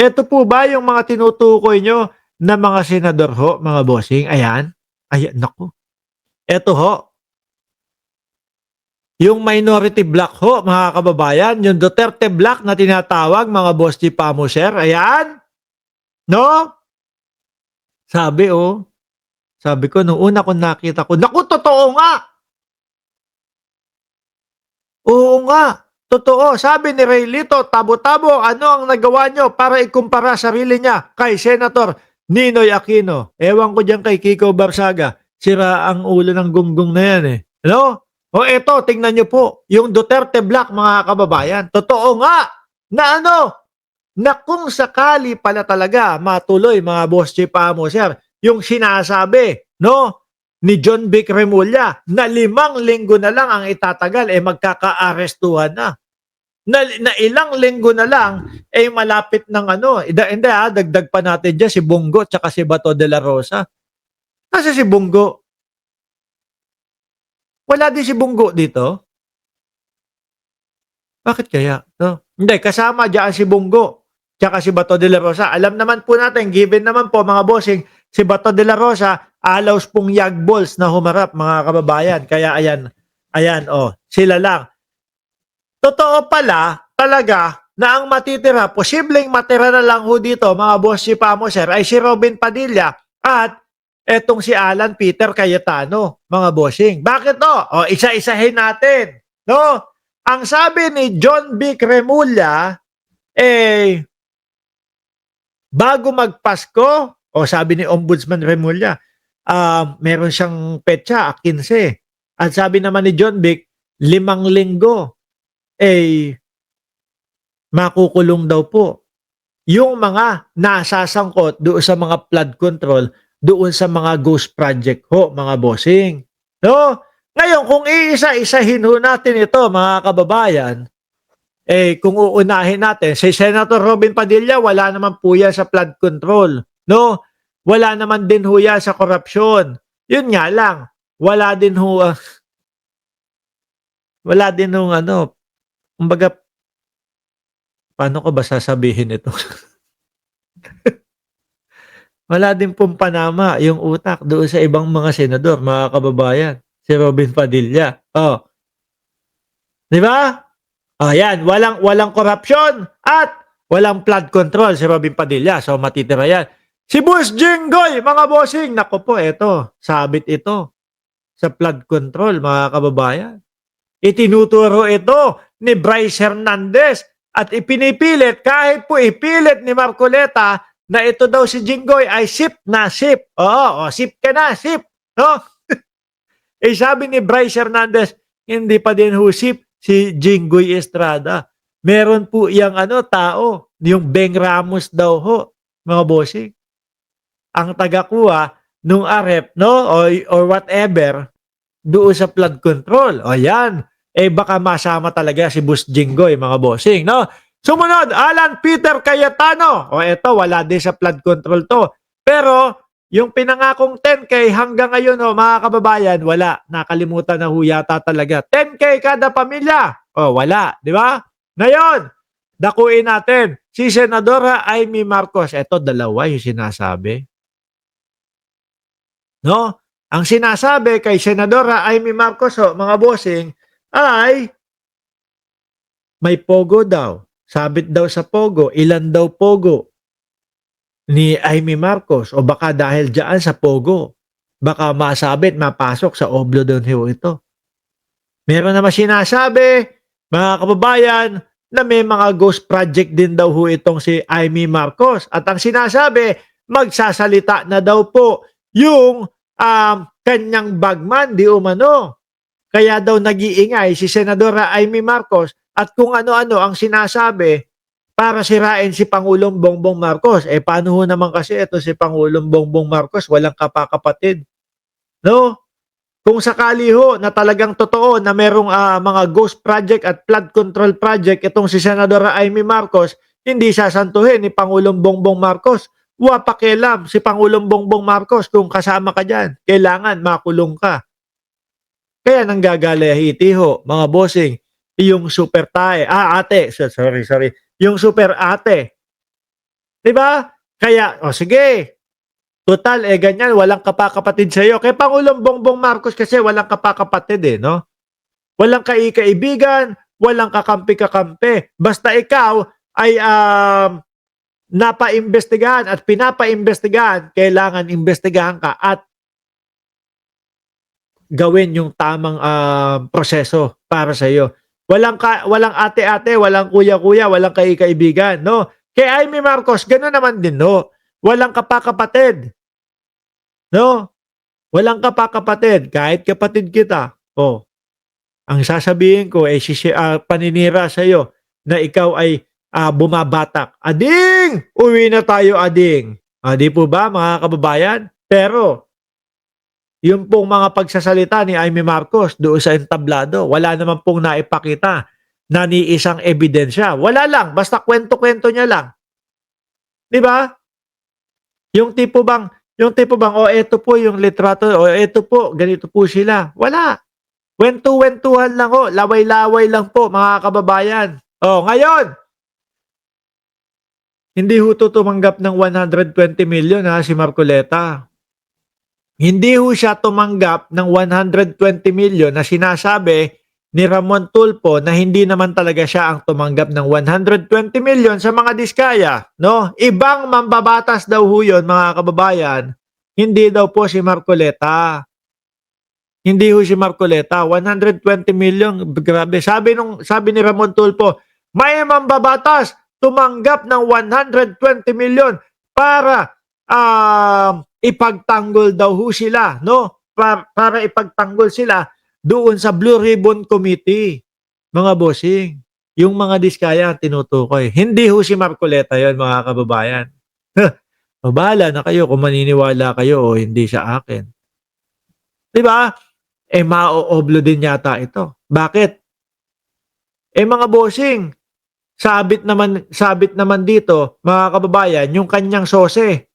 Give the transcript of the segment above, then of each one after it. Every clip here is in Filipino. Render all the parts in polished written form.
Eto po ba yung mga tinutukoy nyo na mga senador ho, mga bossing? Ayan. Ayan, naku. Eto ho, yung minority block ho, mga kababayan, yung Duterte block na tinatawag, mga boss G Pamuser, ayan, no? Sabi oh, sabi ko nung una kong nakita ko, naku, totoo nga! Oo nga, totoo. Sabi ni Ray Lito, tabo-tabo, ano ang nagawa nyo para ikumpara sarili niya kay Senator Ninoy Aquino? Ewan ko dyan kay Kiko Barsaga. Sira ang ulo ng gunggong na yan eh. Ano? O eto, tingnan nyo po, yung Duterte Black, mga kababayan. Totoo nga na ano, na kung sakali pala talaga matuloy, mga boss chief amo sir, yung sinasabi, no, ni John Vic Remulla na 5 linggo na lang ang itatagal, magkaka-arestuhan na. Na ilang linggo na lang, malapit ng ano, hindi dagdag pa natin dyan si Bongo tsaka si Bato de la Rosa. Kasi si Bongo, wala din si Bongo dito. Bakit kaya? No? Hindi, kasama dyan si Bongo tsaka si Bato de la Rosa. Alam naman po natin, given naman po mga bossing, si Bato de la Rosa, alaws pong yagballs na humarap, mga kababayan. Kaya ayan, ayan, oh, sila lang. Totoo pala, talaga, na ang matitira, posibleng matira na lang ho dito, mga boss si Pamo sir, ay si Robin Padilla at etong si Alan Peter Cayetano, mga bossing. Bakit to? O, isa-isahin natin. No? Ang sabi ni John B. Cremulya, bago magpasko, o sabi ni Ombudsman Remulla, meron siyang petsa, 15. At sabi naman ni John Vic, 5 linggo, makukulong daw po yung mga nasasangkot doon sa mga flood control, doon sa mga ghost project ho, mga bossing. No? Ngayon, kung iisa-isahin ho natin ito, mga kababayan, kung uunahin natin, si Senator Robin Padilla, wala naman po yan sa flood control. No? Wala naman din ho yan sa korupsyon. Yun nga lang, wala din ho, wala din ho, ano, kumbaga, paano ko ba sasabihin ito? Wala din pong panama yung utak doon sa ibang mga senador, mga kababayan. Si Robin Padilla. Oh, 'di ba? Oh, yan, walang korupsyon at walang flood control si Robin Padilla. So matitira yan. Si Boss Jinggoy, mga bossing, nako po, eto, sabit ito sa flood control, mga kababayan. Itinuturo ito ni Bryce Hernandez at ipinipilit, kahit po ipilit ni Marcoleta na ito daw si Jinggoy ay sip na sip. Oo, sip ka na, sip. No? Sabi ni Bryce Hernandez, hindi pa din husip si Jinggoy Estrada. Meron po iyang tao, yung Beng Ramos daw ho, mga bossing. Ang tagakuha nung AREP, no? Or whatever, doon sa flood control. O yan. Baka masama talaga si Boss Jinggoy, mga bossing, no? Sumunod, Alan Peter Cayetano. O eto, wala din sa flood control to. Pero, yung pinangakong 10K hanggang ngayon, mga kababayan, wala. Nakalimutan na ho yata talaga. 10K kada pamilya. O, wala. Di ba? Ngayon, dakuin natin. Si Senadora Amy Marcos. Eto, dalawa yung sinasabi. No? Ang sinasabi kay Senadora Amy Marcos, mga bossing, ay may pogo daw. Sabit daw sa pogo. Ilan daw pogo ni Amy Marcos? O baka dahil dyan sa pogo, baka masabit, mapasok sa oblo doon ito. Meron naman sinasabi, mga kababayan, na may mga ghost project din daw ho itong si Amy Marcos. At ang sinasabi, magsasalita na daw po yung kanyang bagman, di umano. Kaya daw nag-iingay si Senadora Amy Marcos at kung ano-ano ang sinasabi para sirain si Pangulong Bongbong Marcos. Paano ho naman kasi ito si Pangulong Bongbong Marcos, walang kapakapatid. No? Kung sakali ho na talagang totoo na merong mga ghost project at flood control project itong si Senadora Amy Marcos, hindi sasantuhin ni Pangulong Bongbong Marcos. Pakialam si Pangulong Bongbong Marcos kung kasama ka dyan. Kailangan makulong ka. Kaya nanggagalaiti ho, mga bossing, yung super ate, sorry, yung super ate 'Di ba? Kaya, o sige, total, ganyan, walang kapakapatid sa'yo. Kay Pangulong Bongbong Marcos kasi walang kapakapatid, no? Walang kaibigan, walang kakampi-kakampi. Basta ikaw ay, napaimbestigahan at pinapaimbestigahan, kailangan imbestigahan ka at gawin yung tamang, proseso para sa'yo. Walang ate-ate, walang kuya-kuya, walang kaibigan, no? Kay Amy Marcos gano'n naman din, no? Walang kapakapatid, no? Walang kapakapatid, kahit kapatid kita, oh, ang sasabihin ko ay paninira sa'yo na ikaw ay, bumabatak. "Ading, uwi na tayo ading." 'Di po ba mga kababayan? Pero yung pong mga pagsasalita ni Amy Marcos doon sa entablado, wala naman pong naipakita na ni isang ebidensya. Wala lang, basta kwento-kwento niya lang, 'di ba? Yung tipo bang, "Oh, eto po yung litrato, oh, eto po, ganito po sila." Wala. Kuwentu-wentuhan lang ho, laway-laway lang po mga kababayan. Oh, ngayon, hindi ho 'to tumanggap ng 120 million ha, si Marcoleta. Hindi ho siya tumanggap ng 120 million na sinasabi ni Ramon Tulfo na hindi naman talaga siya ang tumanggap ng 120 million sa mga diskaya, no? Ibang mambabatas daw ho 'yun, mga kababayan. Hindi daw po si Marcoleta. Hindi ho si Marcoleta, 120 million, grabe. Sabi ni Ramon Tulfo, may mambabatas tumanggap ng 120 million para, ipagtanggol daw ho sila, no? Para ipagtanggol sila doon sa Blue Ribbon Committee, mga bossing. Yung mga diskaya ang tinutukoy. Hindi ho si Marcoleta 'yon, mga kababayan. O bahala na kayo kung maniniwala kayo o hindi sa akin. 'Di ba? Mau-oblo din yata ito. Bakit? Mga bossing, sabit naman dito, mga kababayan, yung kanyang sose.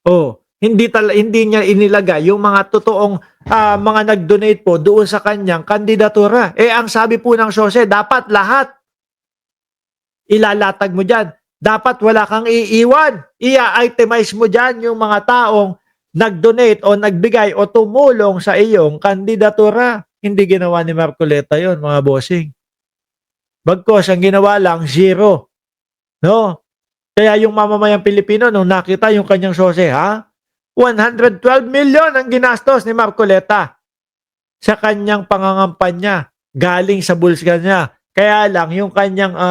Oh, hindi niya inilagay yung mga totoong, mga nag-donate po doon sa kanyang kandidatura. Ang sabi po ng sose, dapat lahat ilalatag mo diyan. Dapat wala kang iiwan. Ia-itemize mo diyan yung mga taong nag-donate o nagbigay o tumulong sa iyong kandidatura. Hindi ginawa ni Marcoleta 'yon, mga bossing. Bagkus ang ginawa lang, zero, no? Kaya yung mamamayang Pilipino nung nakita yung kanyang sose, 112 million ang ginastos ni Marcoleta sa kanyang pangangampanya galing sa bulsa niya. Kaya lang yung kanyang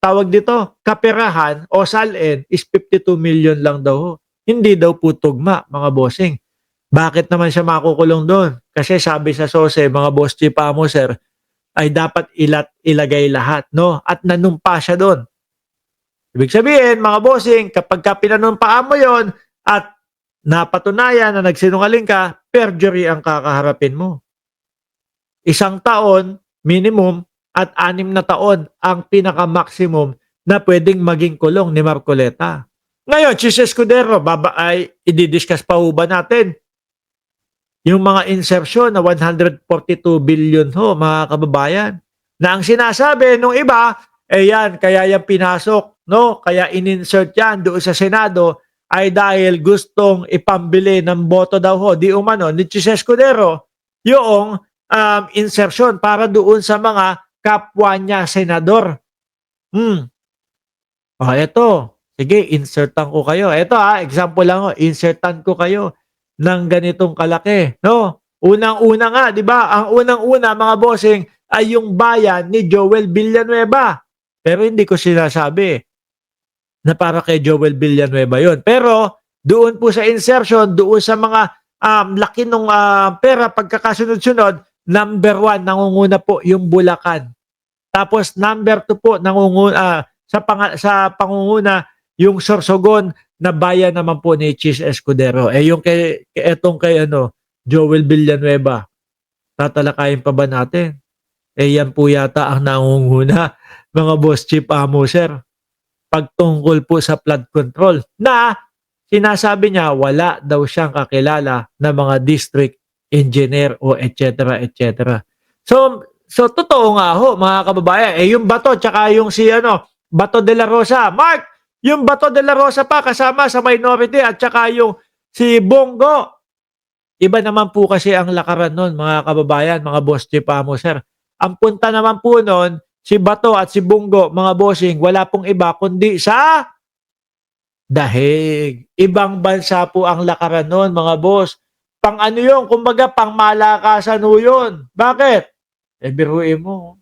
tawag dito, kaperahan o salin is 52 million lang daw. Hindi daw po tugma, mga bossing. Bakit naman siya makukulong doon? Kasi sabi sa sose, mga boss chief amo sir, ay dapat ilagay lahat, no? At nanumpa siya doon. Ibig sabihin, mga bossing, kapag ka pinanumpaan mo yon at napatunayan na nagsinungaling ka, perjury ang kakaharapin mo. 1 taon, minimum, at 6 na taon ang pinaka-maximum na pwedeng maging kulong ni Marcoleta. Ngayon, si Escudero, i-discuss pa ho ba natin yung mga insertion na 142 billion ho, mga kababayan? Na ang sinasabi nung iba, yan, kaya yan pinasok, no? Kaya in-insert yan doon sa Senado ay dahil gustong ipambili ng boto daw ho, di umano, ni Chis Escudero, yung insertion para doon sa mga kapwa niya senador. Eto. Sige, insertan ko kayo. Eto example lang ho, insertan ko kayo ng ganitong kalaki, no? Unang-una nga, 'di ba? Ang unang-una, mga bossing, ay yung bayan ni Joel Villanueva. Pero hindi ko sinasabi na para kay Joel Villanueva 'yon. Pero doon po sa insertion, doon sa mga laki ng pera pagkakasunod-sunod, number 1 nangunguna po yung Bulacan. Tapos number 2 po sa pangunguna yung Sorsogon na bayan naman po ni Chis Escudero. Yung kay Joel Villanueva, tatalakayin pa ba natin? Yan po yata ang nangunguna, mga boss chief amo sir, pagtungkol po sa flood control na sinasabi niya wala daw siyang kakilala na mga district engineer o etc. etc. So totoo nga ho, mga kababayan, yung bato tsaka yung Bato de la Rosa. Mark, yung Bato de la Rosa pa kasama sa minority at saka yung si Bongo. Iba naman po kasi ang lakaran nun, mga kababayan, mga boss Chipamo, sir. Ang punta naman po nun, si Bato at si Bongo, mga bossing, wala pong iba kundi sa dahig. Ibang bansa po ang lakaran nun, mga boss. Pang ano yun, kumbaga pang malakasan ho yun. Bakit? Biruin mo.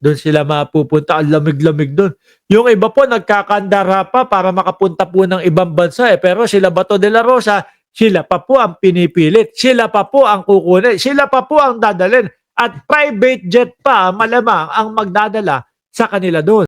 Doon sila mapupunta. Ang lamig-lamig doon. Yung iba po nagkakandara pa para makapunta po ng ibang bansa Pero sila Bato de la Rosa, sila pa po ang pinipilit. Sila pa po ang kukunin. Sila pa po ang dadalhin. At private jet pa malamang ang magdadala sa kanila doon.